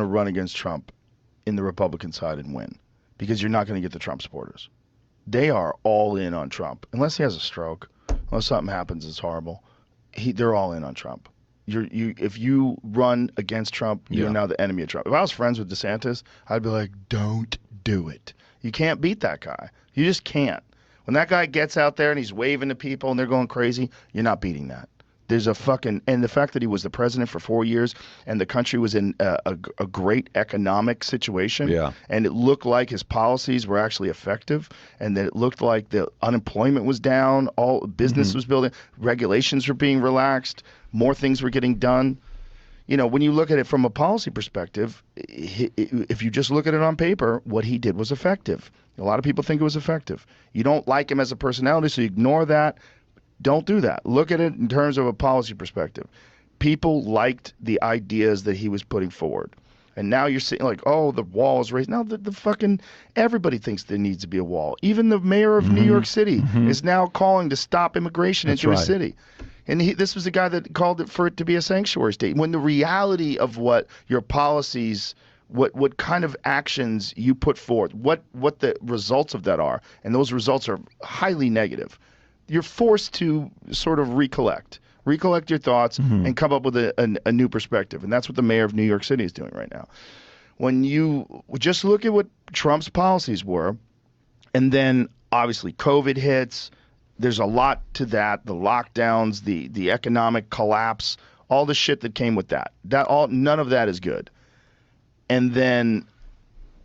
to run against Trump in the Republican side and win, because you're not going to get the Trump supporters. They are all in on Trump, unless he has a stroke, unless something happens that's horrible. They're all in on Trump. If you run against Trump, you're now the enemy of Trump. If I was friends with DeSantis, I'd be like, don't do it. You can't beat that guy. You just can't. When that guy gets out there and he's waving to people and they're going crazy, you're not beating that. There's and the fact that he was the president for 4 years and the country was in a great economic situation, and it looked like his policies were actually effective, and that it looked like the unemployment was down, all business was building, regulations were being relaxed, more things were getting done. You know, when you look at it from a policy perspective, if you just look at it on paper, what he did was effective. A lot of people think it was effective. You don't like him as a personality, so you ignore that. Don't do that. Look at it in terms of a policy perspective. People liked the ideas that he was putting forward. And now you're saying like, oh, the wall is raised. Now the fucking everybody thinks there needs to be a wall. Even the mayor of New York City is now calling to stop immigration into his city. And this was the guy that called for it to be a sanctuary state. When the reality of what your policies, what kind of actions you put forth, what the results of that are, and those results are highly negative, you're forced to sort of recollect your thoughts and come up with a new perspective. And that's what the mayor of New York City is doing right now. When you just look at what Trump's policies were, and then obviously COVID hits, there's a lot to that, the lockdowns, the economic collapse, all the shit that came with that. None of that is good. And then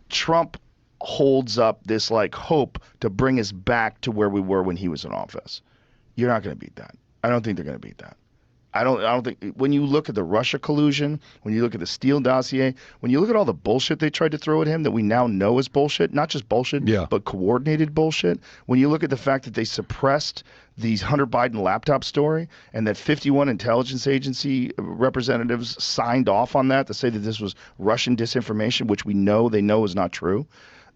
Trump holds up this like hope to bring us back to where we were when he was in office. You're not going to beat that. I don't think they're going to beat that. I don't think when you look at the Russia collusion, when you look at the Steele dossier, when you look at all the bullshit they tried to throw at him that we now know is bullshit, not just bullshit, but coordinated bullshit. When you look at the fact that they suppressed the Hunter Biden laptop story and that 51 intelligence agency representatives signed off on that to say that this was Russian disinformation, which they know is not true.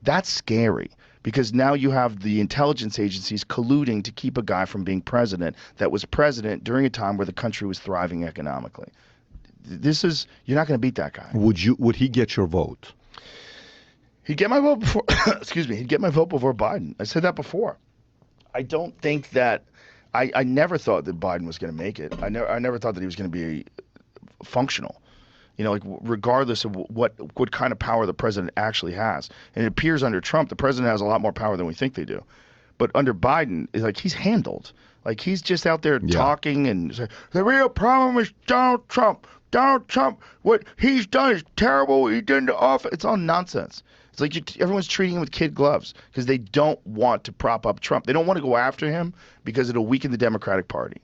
That's scary, because now you have the intelligence agencies colluding to keep a guy from being president that was president during a time where the country was thriving economically. You're not going to beat that guy. Would he get your vote? He'd get my vote before, excuse me, he'd get my vote before Biden. I said that before. I don't think that, I never thought that Biden was going to make it. I never thought that he was going to be functional. You know, like regardless of what kind of power the president actually has. And it appears under Trump, the president has a lot more power than we think they do. But under Biden, it's like he's handled. Like he's just out there talking and saying, the real problem is Donald Trump. Donald Trump, what he's done is terrible. He did in the office. It's all nonsense. It's like everyone's treating him with kid gloves because they don't want to prop up Trump. They don't want to go after him because it'll weaken the Democratic Party.